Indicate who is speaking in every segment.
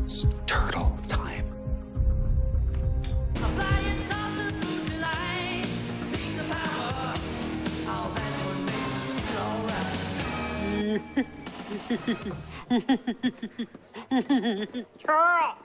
Speaker 1: It's turtle time.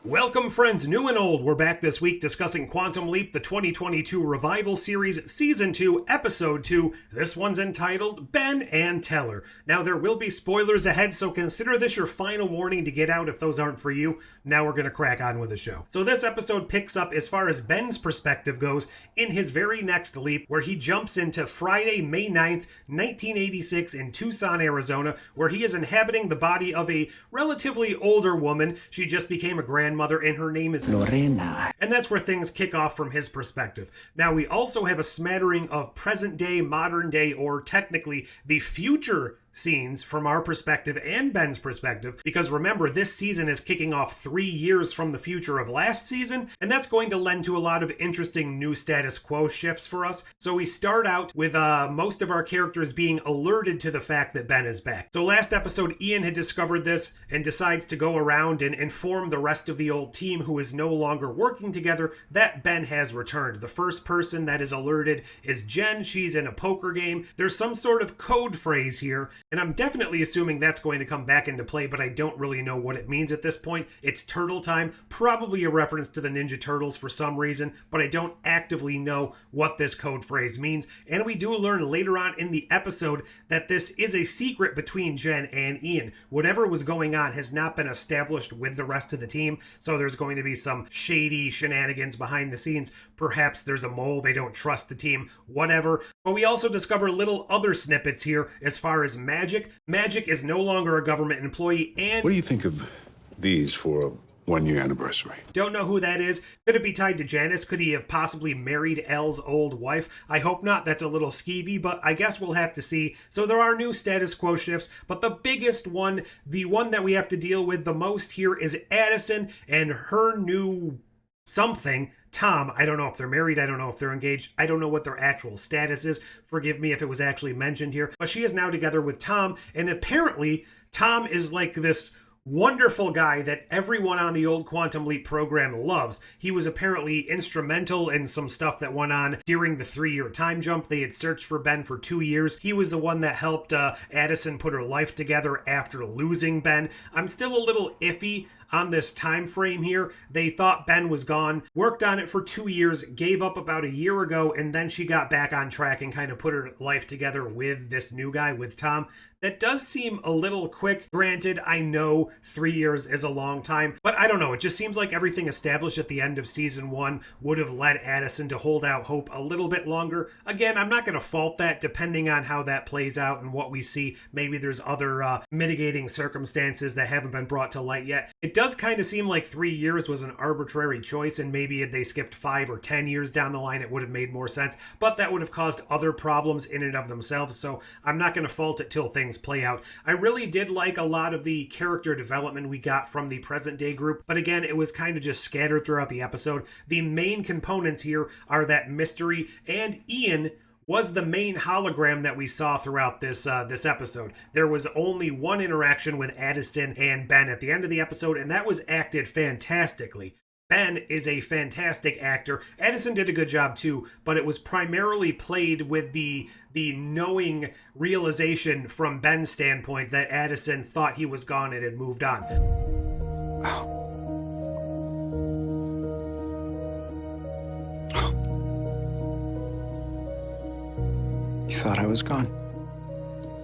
Speaker 2: Welcome friends, new and old. We're back this week discussing Quantum Leap, the 2022 revival series, Season 2, Episode 2. This one's entitled Ben and Teller. Now there will be spoilers ahead, so consider this your final warning to get out if those aren't for you. Now we're going to crack on with the show. So this episode picks up as far as Ben's perspective goes in his very next leap, where he jumps into Friday, May 9th, 1986 in Tucson, Arizona, where he is inhabiting the body of a relatively older woman. She just became a grandmother and her name is
Speaker 1: Lorena.
Speaker 2: And that's where things kick off from his perspective. Now we also have a smattering of present day, modern day, or technically the future scenes from our perspective and Ben's perspective, because remember, this season is kicking off 3 years from the future of last season, and that's going to lend to a lot of interesting new status quo shifts for us. So we start out with most of our characters being alerted to the fact that Ben is back. So last episode, Ian had discovered this and decides to go around and inform the rest of the old team who is no longer working together that Ben has returned. The first person that is alerted is Jen. She's in a poker game. There's some sort of code phrase here, and I'm definitely assuming that's going to come back into play, but I don't really know what it means at this point. It's turtle time, probably a reference to the Ninja Turtles for some reason, but I don't actively know what this code phrase means. And we do learn later on in the episode that this is a secret between Jen and Ian. Whatever was going on has not been established with the rest of the team, so there's going to be some shady shenanigans behind the scenes. Perhaps there's a mole, they don't trust the team, whatever. But we also discover little other snippets here as far as Magic. Magic is no longer a government employee, and
Speaker 3: What do you think of these for a 1-year anniversary?
Speaker 2: don't know who that is. Could it be tied to Janice? Could he have possibly married Elle's old wife? I hope not. That's a little skeevy, but I guess we'll have to see. So there are new status quo shifts, but the biggest one, the one that we have to deal with the most here, is Addison and her new something, Tom. I don't know if they're married. I don't know if they're engaged. I don't know what their actual status is. Forgive me if it was actually mentioned here. But she is now together with Tom, and apparently Tom is like this wonderful guy that everyone on the old Quantum Leap program loves. He was apparently instrumental in some stuff that went on during the 3-year time jump. They had searched for Ben for 2 years. He was the one that helped Addison put her life together after losing Ben. I'm still a little iffy on this time frame here. They thought Ben was gone, worked on it for 2 years, gave up about a year ago, and then she got back on track and kind of put her life together with this new guy, with Tom. That does seem a little quick. Granted, I know 3 years is a long time, but I don't know. It just seems like everything established at the end of season 1 would have led Addison to hold out hope a little bit longer. Again, I'm not going to fault that depending on how that plays out and what we see. Maybe there's other mitigating circumstances that haven't been brought to light yet. It does kind of seem like 3 years was an arbitrary choice, and maybe if they skipped 5 or 10 years down the line, it would have made more sense, but that would have caused other problems in and of themselves, so I'm not going to fault it till things play out. I really did like a lot of the character development we got from the present day group, but again, it was kind of just scattered throughout the episode. The main components here are that mystery, and Ian was the main hologram that we saw throughout this episode. There was only one interaction with Addison and Ben at the end of the episode, and that was acted fantastically. Ben is a fantastic actor. Addison did a good job too, but it was primarily played with the knowing realization from Ben's standpoint that Addison thought he was gone and had moved on.
Speaker 3: Oh.
Speaker 1: You thought I was gone.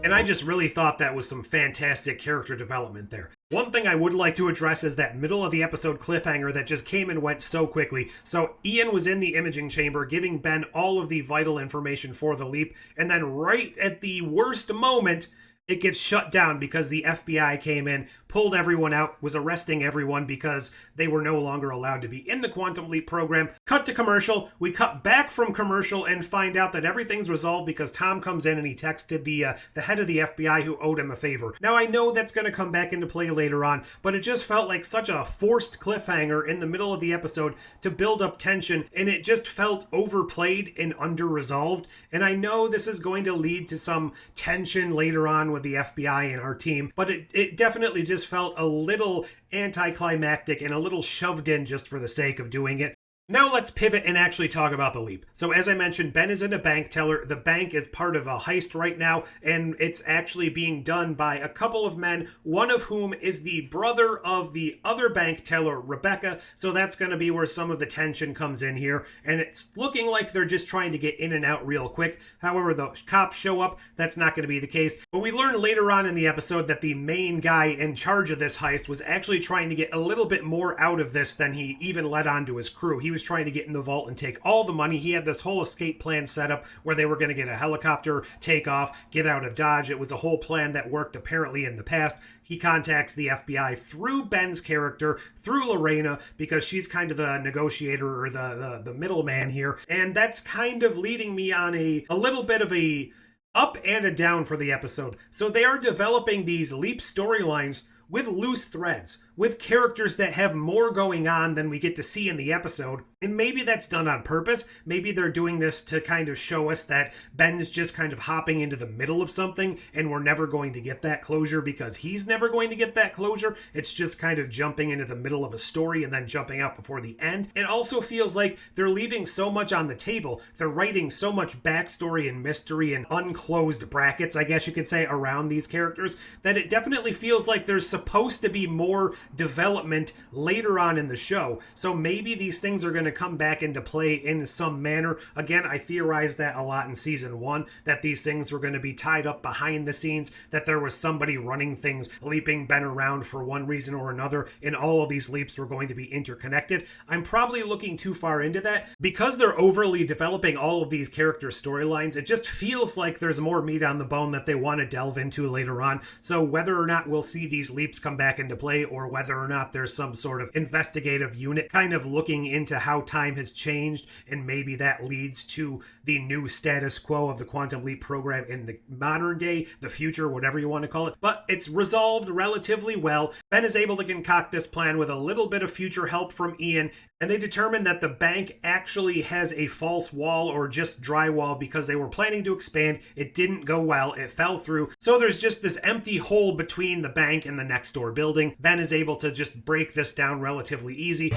Speaker 2: And I just really thought that was some fantastic character development there. One thing I would like to address is that middle of the episode cliffhanger that just came and went so quickly. So Ian was in the imaging chamber giving Ben all of the vital information for the leap, and then right at the worst moment, it gets shut down because the FBI came in, pulled everyone out, was arresting everyone because they were no longer allowed to be in the Quantum Leap program. Cut to commercial. We cut back from commercial and find out that everything's resolved because Tom comes in and he texted the head of the FBI who owed him a favor. Now, I know that's going to come back into play later on, but it just felt like such a forced cliffhanger in the middle of the episode to build up tension, and it just felt overplayed and under-resolved. And I know this is going to lead to some tension later on with the FBI and our team, but it definitely just just felt a little anticlimactic and a little shoved in just for the sake of doing it. Now let's pivot and actually talk about the leap. So as I mentioned, Ben is in a bank teller. The bank is part of a heist right now, and it's actually being done by a couple of men, one of whom is the brother of the other bank teller, Rebecca. So that's going to be where some of the tension comes in here. And it's looking like they're just trying to get in and out real quick. However, the cops show up. That's not going to be the case. But we learn later on in the episode that the main guy in charge of this heist was actually trying to get a little bit more out of this than he even let on to his crew. He was trying to get in the vault and take all the money. He had this whole escape plan set up where they were going to get a helicopter, take off, get out of Dodge. It was a whole plan that worked apparently in the past. He contacts the FBI through Ben's character, through Lorena, because she's kind of the negotiator or the middleman here. And that's kind of leading me on a little bit of a up and a down for the episode. So they are developing these leap storylines with loose threads, with characters that have more going on than we get to see in the episode. And maybe that's done on purpose. Maybe they're doing this to kind of show us that Ben's just kind of hopping into the middle of something and we're never going to get that closure because he's never going to get that closure. It's just kind of jumping into the middle of a story and then jumping out before the end. It also feels like they're leaving so much on the table. They're writing so much backstory and mystery and unclosed brackets, I guess you could say, around these characters that it definitely feels like there's supposed to be more development later on in the show. So maybe these things are going to come back into play in some manner. Again, I theorized that a lot in season 1, that these things were going to be tied up behind the scenes, that there was somebody running things, leaping Ben around for one reason or another, and all of these leaps were going to be interconnected. I'm probably looking too far into that. Because they're overly developing all of these character storylines, it just feels like there's more meat on the bone that they want to delve into later on. So whether or not we'll see these leaps come back into play, or whether or not there's some sort of investigative unit kind of looking into how time has changed, and maybe that leads to the new status quo of the Quantum Leap program in the modern day, the future, whatever you want to call it. But it's resolved relatively well. Ben is able to concoct this plan with a little bit of future help from Ian, and they determine that the bank actually has a false wall or just drywall because they were planning to expand. It didn't go well. It fell through. So there's just this empty hole between the bank and the next door building. Ben is able to just break this down relatively easy.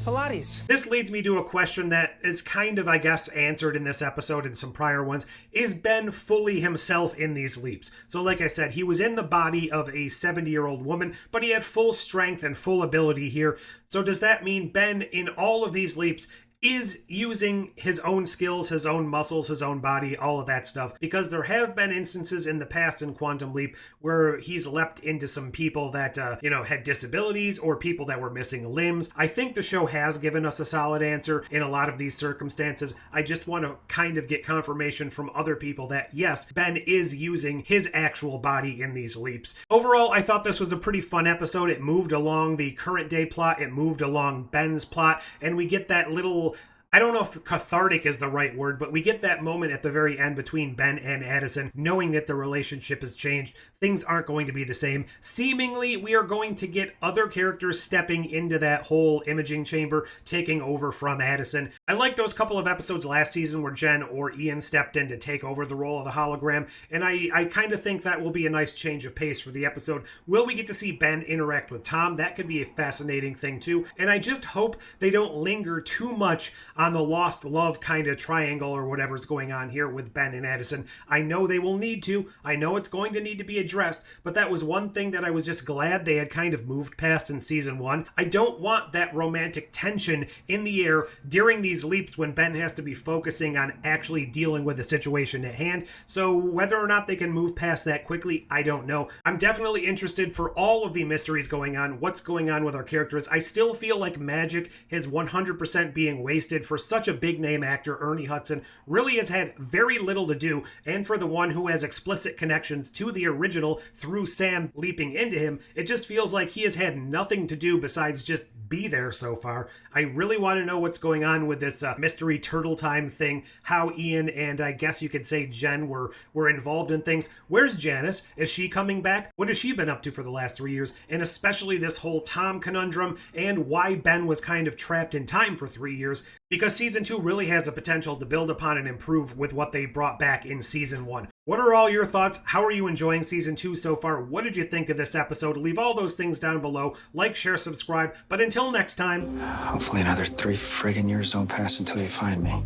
Speaker 1: Pilates.
Speaker 2: This leads me to a question that is kind of, I guess, answered in this episode and some prior ones. Is Ben fully himself in these leaps? So like I said, he was in the body of a 70-year-old woman, but he had full strength and full ability here. So does that mean Ben, in all of these leaps, is using his own skills, his own muscles, his own body, all of that stuff? Because there have been instances in the past in Quantum Leap where he's leapt into some people that, had disabilities or people that were missing limbs. I think the show has given us a solid answer in a lot of these circumstances. I just want to kind of get confirmation from other people that, yes, Ben is using his actual body in these leaps. Overall, I thought this was a pretty fun episode. It moved along the current day plot. It moved along Ben's plot, and we get that little, I don't know if cathartic is the right word, but we get that moment at the very end between Ben and Addison, knowing that the relationship has changed. Things aren't going to be the same. Seemingly, we are going to get other characters stepping into that whole imaging chamber, taking over from Addison. I like those couple of episodes last season where Jen or Ian stepped in to take over the role of the hologram, and I kind of think that will be a nice change of pace for the episode. Will we get to see Ben interact with Tom? That could be a fascinating thing too, and I just hope they don't linger too much on the lost love kind of triangle or whatever's going on here with Ben and Addison. I know they will need to. I know it's going to need to be addressed, but that was one thing that I was just glad they had kind of moved past in season 1. I don't want that romantic tension in the air during these leaps when Ben has to be focusing on actually dealing with the situation at hand. So whether or not they can move past that quickly, I don't know. I'm definitely interested for all of the mysteries going on, what's going on with our characters. I still feel like magic is 100% being wasted for such a big name actor. Ernie Hudson really has had very little to do, and for the one who has explicit connections to the original through Sam leaping into him, it just feels like he has had nothing to do besides just be there so far. I really want to know what's going on with this mystery turtle time thing, how Ian and I guess you could say Jen were involved in things. Where's Janice? Is she coming back? What has she been up to for the last 3 years? And especially this whole Tom conundrum and why Ben was kind of trapped in time for 3 years. because season 2 really has the potential to build upon and improve with what they brought back in season 1. What are all your thoughts? How are you enjoying season 2 so far? What did you think of this episode? Leave all those things down below. Like, share, subscribe. But until next time...
Speaker 4: Hopefully another 3 friggin' years don't pass until you find me.